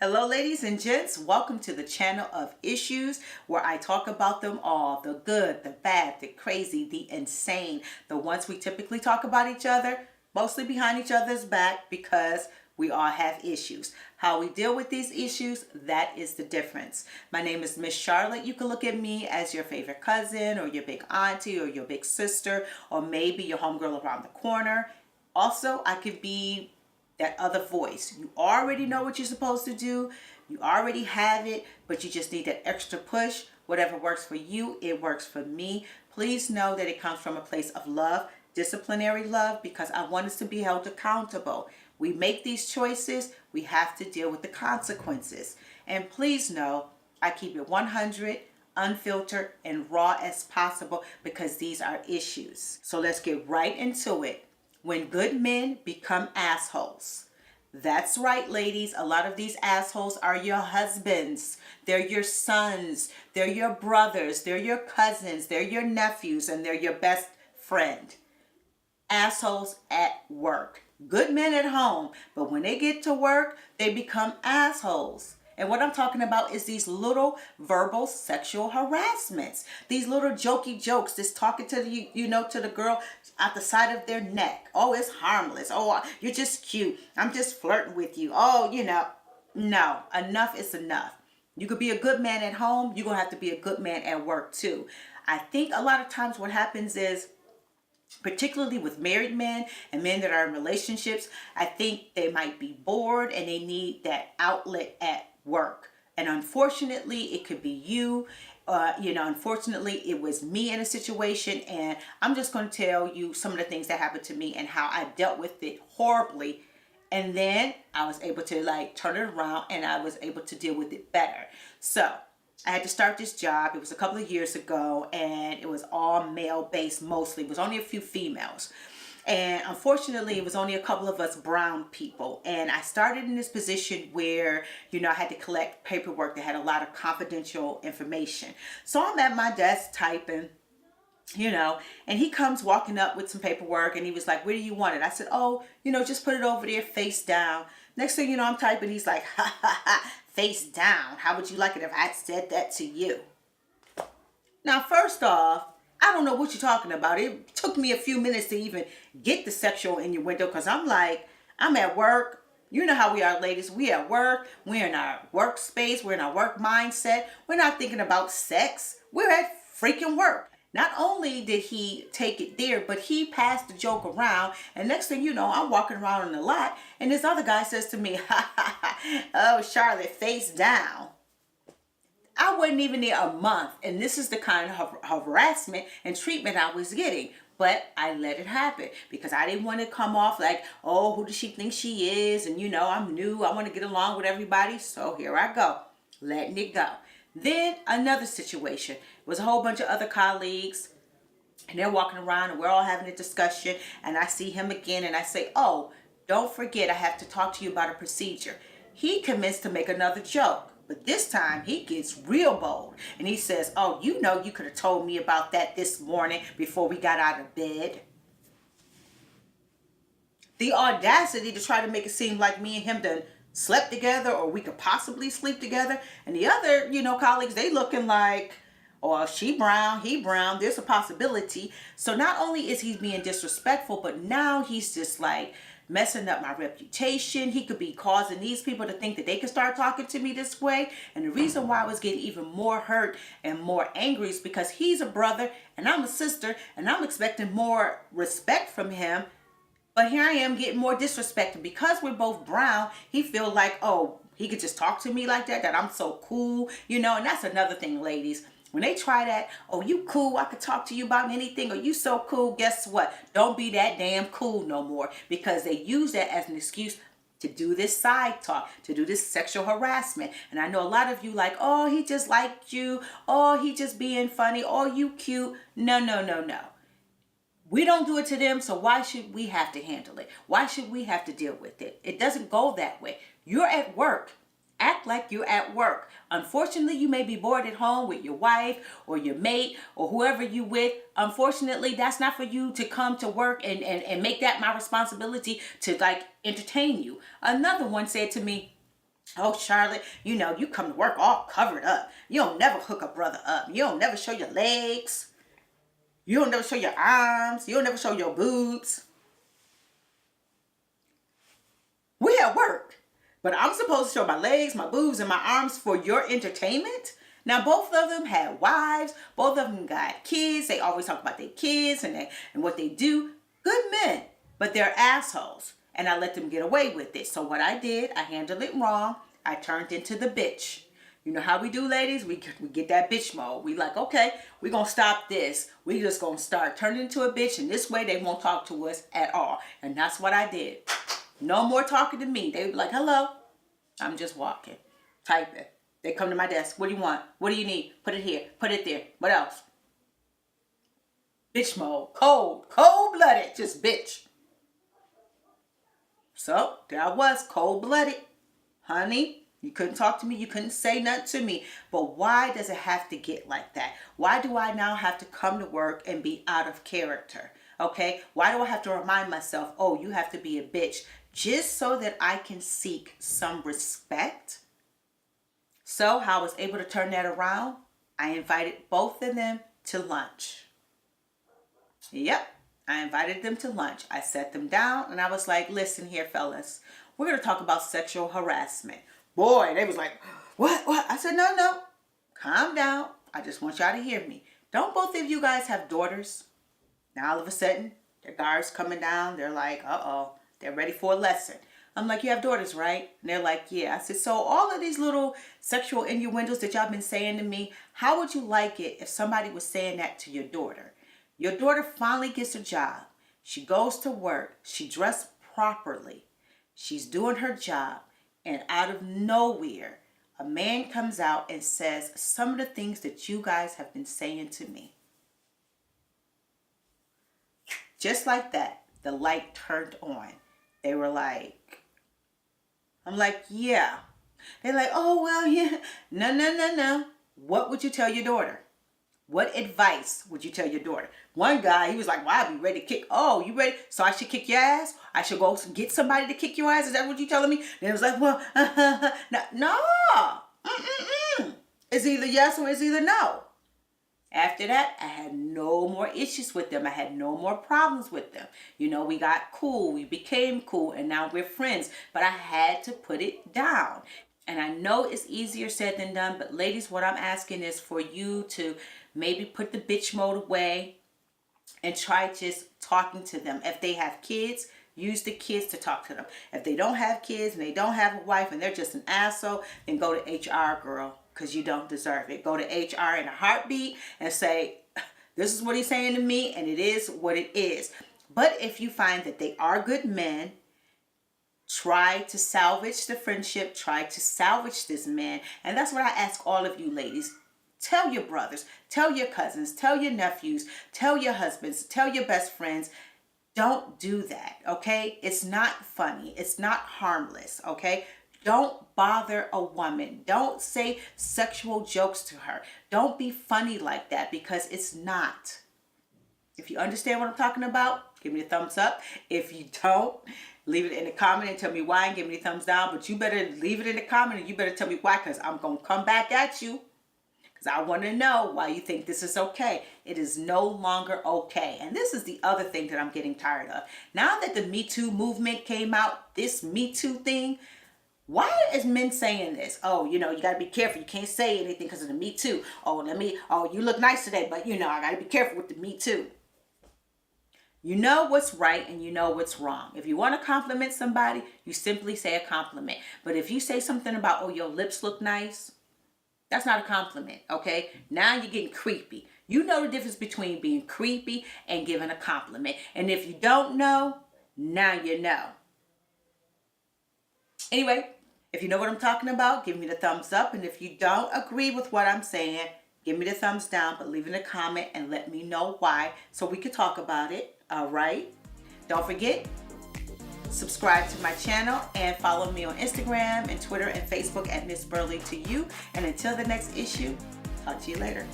Hello, ladies and gents. Welcome to the channel of issues where I talk about them all, the good, the bad, the crazy, the insane, the ones we typically talk about each other, mostly behind each other's back because we all have issues. How we deal with these issues, that is the difference. My name is Miss Charlotte. You can look at me as your favorite cousin or your big auntie or your big sister or maybe your homegirl around the corner. Also, I could be that other voice. You already know what you're supposed to do. You already have it, but you just need that extra push. Whatever works for you, it works for me. Please know that it comes from a place of love, disciplinary love, because I want us to be held accountable. We make these choices, we have to deal with the consequences. And please know, I keep it 100, unfiltered, and raw as possible because these are issues. So let's get right into it. When good men become assholes. That's right, ladies. A lot of these assholes are your husbands. They're your sons. They're your brothers. They're your cousins. They're your nephews. And they're your best friend. Assholes at work. Good men at home. But when they get to work, they become assholes. And what I'm talking about is these little verbal sexual harassments. These little jokey jokes, just talking to the, to the girl at the side of their neck. Oh, it's harmless. Oh, you're just cute. I'm just flirting with you. Oh, no, enough is enough. You could be a good man at home. You're going to have to be a good man at work too. I think a lot of times what happens is, particularly with married men and men that are in relationships, I think they might be bored and they need that outlet at work. And unfortunately, it could be you. Unfortunately, it was me in a situation, and I'm just going to tell you some of the things that happened to me and how I dealt with it horribly. And then I was able to turn it around and I was able to deal with it better. So I had to start this job. It was a couple of years ago and it was all male based mostly. It was only a few females. And unfortunately, it was only a couple of us brown people. And I started in this position where, I had to collect paperwork that had a lot of confidential information. So I'm at my desk typing, and he comes walking up with some paperwork and he was like, "Where do you want it?" I said, "Oh, just put it over there face down." Next thing you know, I'm typing. He's like, "Ha ha ha, face down. How would you like it if I said that to you?" Now, first off, I don't know what you're talking about. It took me a few minutes to even get the sexual innuendo because I'm at work. You know how we are, ladies. We at work. We're in our workspace. We're in our work mindset. We're not thinking about sex. We're at freaking work. Not only did he take it there, but he passed the joke around. And next thing you know, I'm walking around in the lot and this other guy says to me, "Ha ha ha, oh, Charlotte, face down." I wasn't even there a month, and this is the kind of harassment and treatment I was getting. But I let it happen because I didn't want to come off like, "Oh, who does she think she is?" And I'm new. I want to get along with everybody. So here I go, letting it go. Then another situation. It was a whole bunch of other colleagues, and they're walking around, and we're all having a discussion. And I see him again, and I say, "Oh, don't forget, I have to talk to you about a procedure." He commenced to make another joke. But this time he gets real bold and he says, "Oh, you could have told me about that this morning before we got out of bed." The audacity to try to make it seem like me and him done slept together or we could possibly sleep together. And the other, colleagues, they looking like, "Oh, she brown, he brown, there's a possibility." So not only is he being disrespectful, but now he's just messing up my reputation. He could be causing these people to think that they can start talking to me this way. And the reason why I was getting even more hurt and more angry is because he's a brother and I'm a sister and I'm expecting more respect from him. But here I am getting more disrespect. And because we're both brown, he feels like, oh, he could just talk to me like that I'm so cool, and that's another thing, ladies. When they try that, "Oh, you cool, I could talk to you about anything," or "You so cool," guess what? Don't be that damn cool no more, because they use that as an excuse to do this side talk, to do this sexual harassment. And I know a lot of you like, "Oh, he just liked you. Oh, he just being funny. Oh, you cute." No. We don't do it to them, so why should we have to handle it? Why should we have to deal with it? It doesn't go that way. You're at work. Act like you're at work. Unfortunately, you may be bored at home with your wife or your mate or whoever you with. Unfortunately, that's not for you to come to work and make that my responsibility to entertain you. Another one said to me, Oh, Charlotte, you know, you come to work all covered up. You don't never hook a brother up. You don't never show your legs. You don't never show your arms. You don't never show your boobs. We at work. But I'm supposed to show my legs, my boobs, and my arms for your entertainment? Now, both of them had wives. Both of them got kids. They always talk about their kids and what they do. Good men. But they're assholes. And I let them get away with it. So what I did, I handled it wrong. I turned into the bitch. You know how we do, ladies? We get that bitch mode. We like, okay, we're going to stop this. We just going to start turning into a bitch. And this way they won't talk to us at all. And that's what I did. No more talking to me. They be like, hello. I'm just walking, typing. They come to my desk. What do you want? What do you need? Put it here. Put it there. What else? Bitch mode. Cold-blooded. Just bitch. So there I was, cold-blooded. Honey, you couldn't talk to me. You couldn't say nothing to me. But why does it have to get like that? Why do I now have to come to work and be out of character? Okay? Why do I have to remind myself, oh, you have to be a bitch, just so that I can seek some respect? So how I was able to turn that around, I invited both of them to lunch. Yep. I invited them to lunch. I sat them down and I was like, listen here, fellas. We're going to talk about sexual harassment. Boy, they was like, what? I said, no. Calm down. I just want y'all to hear me. Don't both of you guys have daughters? Now all of a sudden, their guards coming down. They're like, uh-oh. They're ready for a lesson. I'm like, you have daughters, right? And they're like, yeah. I said, so all of these little sexual innuendos that y'all been saying to me, how would you like it if somebody was saying that to your daughter? Your daughter finally gets a job. She goes to work. She dressed properly. She's doing her job. And out of nowhere, a man comes out and says some of the things that you guys have been saying to me. Just like that, the light turned on. They were like, I'm like, yeah. They're like, oh, well, yeah. No. What would you tell your daughter? What advice would you tell your daughter? One guy, he was like, well, I'll be ready to kick. Oh, you ready? So I should kick your ass? I should go get somebody to kick your ass? Is that what you telling me? And it was like, well, no. It's either yes or it's either no. After that, I had no more issues with them. I had no more problems with them. You know, we got cool. We became cool. And now we're friends. But I had to put it down. And I know it's easier said than done. But ladies, what I'm asking is for you to maybe put the bitch mode away and try just talking to them. If they have kids, use the kids to talk to them. If they don't have kids and they don't have a wife and they're just an asshole, then go to HR, girl, because you don't deserve it. Go to HR in a heartbeat and say, this is what he's saying to me, and it is what it is. But if you find that they are good men, try to salvage the friendship, try to salvage this man. And that's what I ask all of you ladies. Tell your brothers, tell your cousins, tell your nephews, tell your husbands, tell your best friends. Don't do that, okay? It's not funny. It's not harmless, okay? Don't bother a woman. Don't say sexual jokes to her. Don't be funny like that, because it's not. If you understand what I'm talking about, give me a thumbs up. If you don't, leave it in the comment and tell me why, and give me a thumbs down. But you better leave it in the comment and you better tell me why, because I'm going to come back at you. I want to know why you think this is okay. It is no longer okay. And this is the other thing that I'm getting tired of. Now that the Me Too movement came out, this Me Too thing, why is men saying this? Oh, you know, you got to be careful. You can't say anything because of the Me Too. Oh, you look nice today, but you know, I got to be careful with the Me Too. You know what's right and you know what's wrong. If you want to compliment somebody, you simply say a compliment. But if you say something about, oh, your lips look nice, that's not a compliment, okay? Now you're getting creepy. You know the difference between being creepy and giving a compliment. And if you don't know, now you know. Anyway, if you know what I'm talking about, give me the thumbs up. And if you don't agree with what I'm saying, give me the thumbs down, but leave in a comment and let me know why so we can talk about it, all right? Don't forget, subscribe to my channel and follow me on Instagram and Twitter and Facebook at Miss Burley to you. And until the next issue, talk to you later.